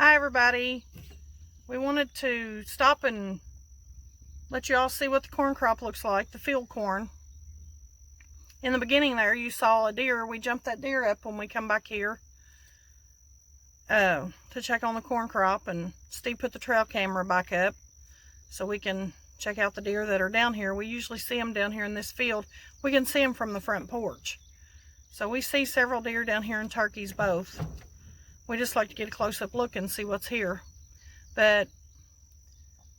Hi everybody. We wanted to stop and let you all see what the corn crop looks like, the field corn. In the beginning there you saw a deer. We jumped that deer up when we come back here to check on the corn crop, and Steve put the trail camera back up so we can check out the deer that are down here. We usually see them down here in this field. We can see them from the front porch. So we see several deer down here and turkeys both. We just like to get a close-up look and see what's here. But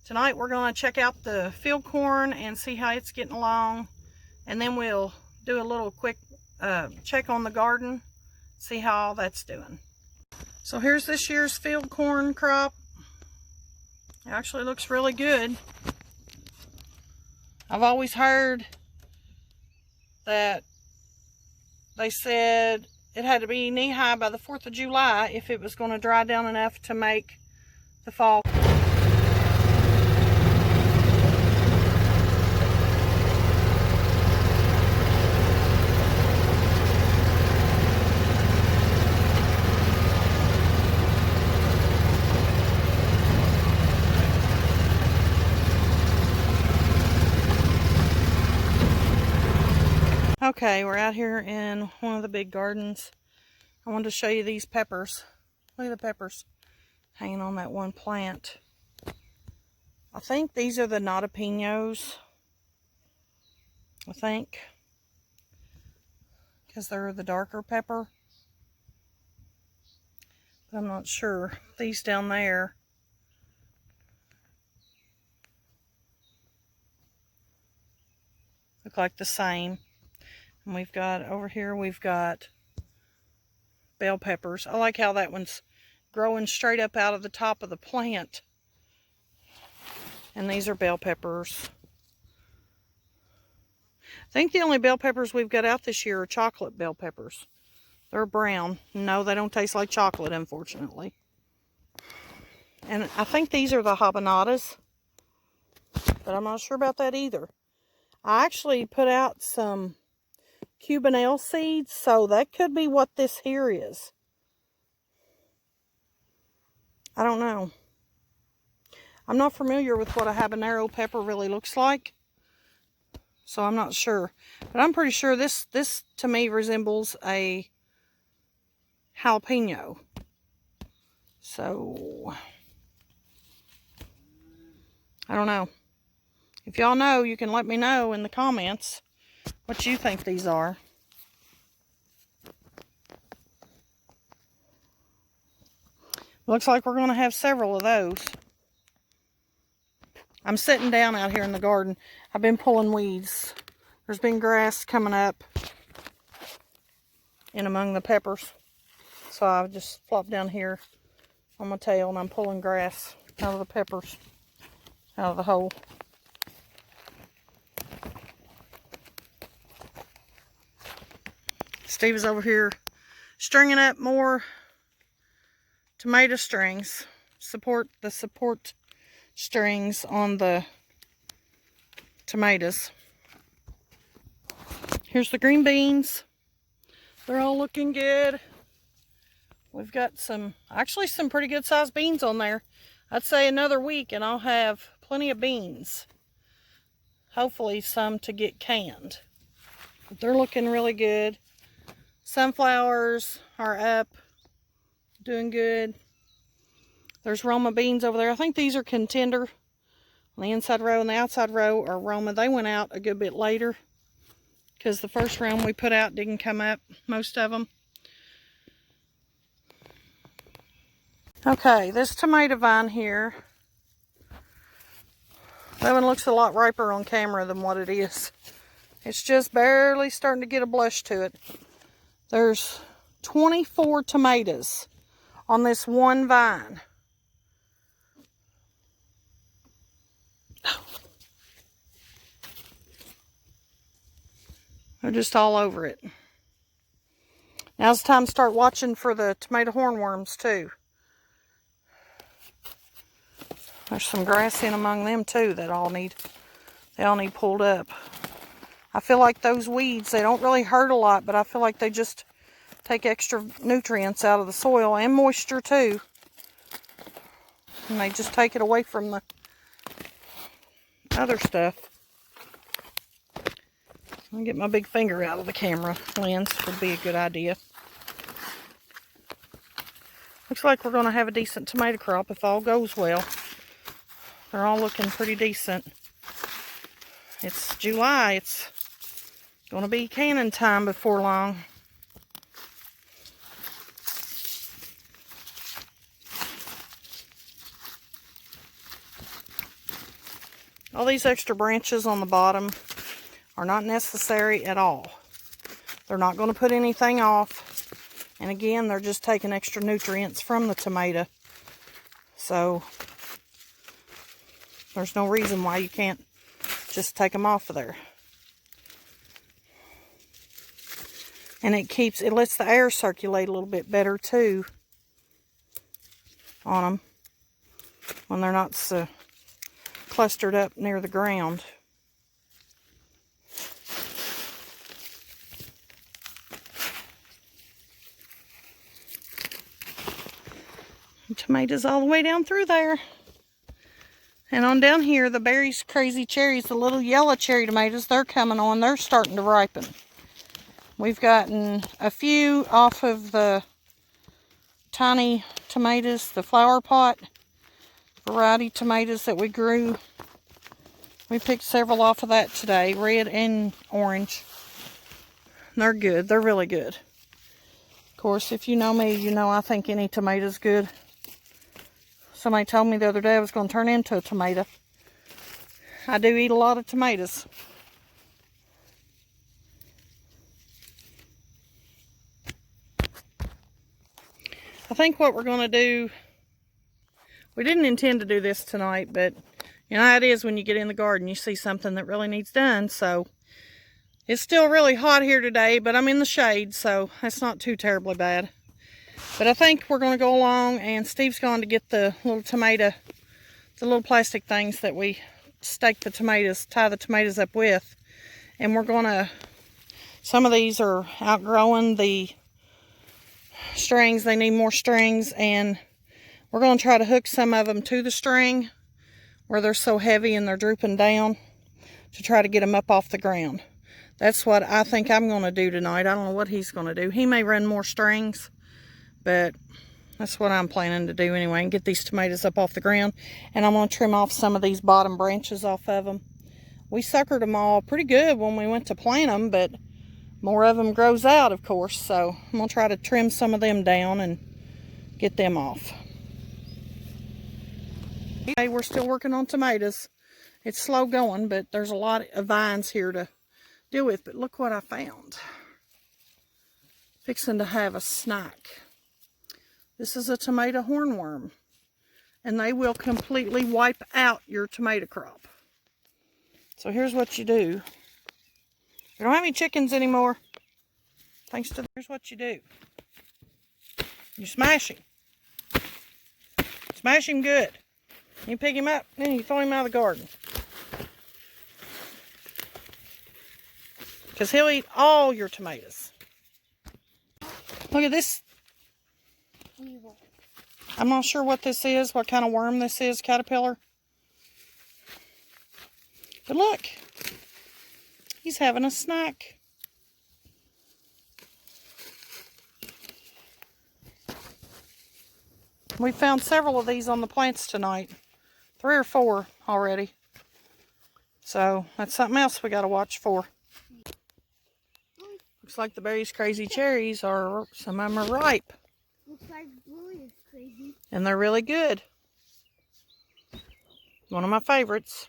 tonight we're going to check out the field corn and see how it's getting along. And then we'll do a little quick check on the garden, see how all that's doing. So here's this year's field corn crop. It actually looks really good. I've always heard that they said it had to be knee-high by the 4th of July if it was going to dry down enough to make the fall. Okay, we're out here in one of the big gardens. I wanted to show you these peppers. Look at the peppers hanging on that one plant. I think these are the natapinos. I think. Because they're the darker pepper. But I'm not sure. These down there. Look like the same. And we've got, over here, we've got bell peppers. I like how that one's growing straight up out of the top of the plant. And these are bell peppers. I think the only bell peppers we've got out this year are chocolate bell peppers. They're brown. No, they don't taste like chocolate, unfortunately. And I think these are the habanadas. But I'm not sure about that either. I actually put out some Cubanelle seeds, so that could be what this here is. I don't know. I'm not familiar with what a habanero pepper really looks like, so I'm not sure. But I'm pretty sure this to me resembles a jalapeno. So I don't know. If y'all know, you can let me know in the comments what you think these are. Looks like we're going to have several of those. I'm sitting down out here in the garden. I've been pulling weeds. There's been grass coming up in among the peppers. So I just flopped down here on my tail and I'm pulling grass out of the peppers, out of the hole. Steve is over here stringing up more tomato strings, the support strings on the tomatoes. Here's the green beans. They're all looking good. We've got actually some pretty good sized beans on there. I'd say another week and I'll have plenty of beans. Hopefully some to get canned. But they're looking really good. Sunflowers are up, doing good. There's Roma beans over there. I think these are contender on the inside row, and the outside row are Roma. They went out a good bit later because the first round we put out didn't come up, most of them. Okay, this tomato vine here, that one looks a lot riper on camera than what it is. It's just barely starting to get a blush to it. There's 24 tomatoes on this one vine. They're just all over it. Now's the time to start watching for the tomato hornworms too. There's some grass in among them too that they all need pulled up. I feel like those weeds, they don't really hurt a lot, but I feel like they just take extra nutrients out of the soil and moisture too. and they just take it away from the other stuff. I'll get my big finger out of the camera lens, would be a good idea. Looks like we're going to have a decent tomato crop if all goes well. They're all looking pretty decent. It's July. It's going to be canning time before long. All these extra branches on the bottom are not necessary at all. They're not going to put anything off. And again, they're just taking extra nutrients from the tomato. So there's no reason why you can't just take them off of there. And it lets the air circulate a little bit better too on them when they're not so clustered up near the ground. Tomatoes all the way down through there. And on down here, the berries, crazy cherries, the little yellow cherry tomatoes, they're coming on. They're starting to ripen. We've gotten a few off of the tiny tomatoes, the flower pot variety tomatoes that we grew. We picked several off of that today, red and orange. They're good. They're really good. Of course, if you know me, you know I think any tomato's good. Somebody told me the other day I was going to turn into a tomato. I do eat a lot of tomatoes. I think what we're going to do, we didn't intend to do this tonight, but you know how it is when you get in the garden, you see something that really needs done. So it's still really hot here today, but I'm in the shade, so that's not too terribly bad. But I think we're going to go along, and Steve's going to get the little tomato, the little plastic things that we stake the tomatoes, tie the tomatoes up with. And we're going to, some of these are outgrowing the strings. They need more strings, and we're going to try to hook some of them to the string where they're so heavy and they're drooping down to try to get them up off the ground. That's what I think I'm going to do tonight. I don't know what he's going to do. He may run more strings, but that's what I'm planning to do anyway, and get these tomatoes up off the ground. And I'm going to trim off some of these bottom branches off of them. We suckered them all pretty good when we went to plant them, but more of them grows out, of course. So I'm going to try to trim some of them down and get them off. Okay, we're still working on tomatoes. It's slow going, but there's a lot of vines here to deal with. But look what I found. Fixing to have a snack. This is a tomato hornworm, and they will completely wipe out your tomato crop. So here's what you do. We don't have any chickens anymore. Here's what you do. You smash him. Smash him good. You pick him up, then you throw him out of the garden. Because he'll eat all your tomatoes. Look at this. I'm not sure what this is, what kind of worm this is, caterpillar. But look, he's having a snack. We found several of these on the plants tonight. 3 or 4 already. So that's something else we got to watch for. Looks like the berries crazy cherries are, some of them are ripe. Looks like blue is crazy. And they're really good. One of my favorites.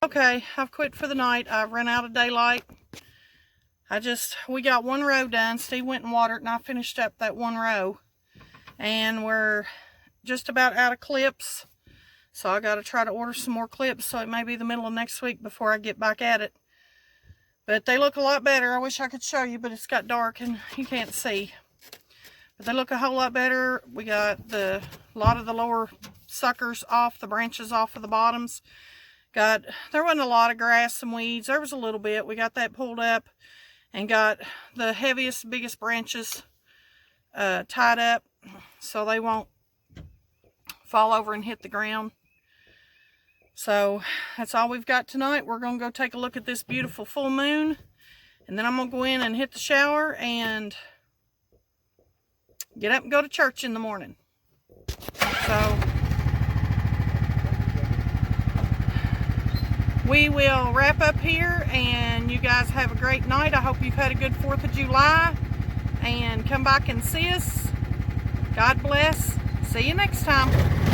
Okay, I've quit for the night. I've run out of daylight. We got 1 row done. Steve went and watered, and I finished up that 1 row. And we're just about out of clips. So I got to try to order some more clips, so it may be the middle of next week before I get back at it. But they look a lot better. I wish I could show you, but it's got dark and you can't see. But they look a whole lot better. We got a lot of the lower suckers off, the branches off of the bottoms. There wasn't a lot of grass and weeds. There was a little bit. We got that pulled up and got the heaviest, biggest branches tied up so they won't fall over and hit the ground. So that's all we've got tonight. We're going to go take a look at this beautiful full moon. And then I'm going to go in and hit the shower and get up and go to church in the morning. So we will wrap up here, and you guys have a great night. I hope you've had a good 4th of July, and come back and see us. God bless. See you next time.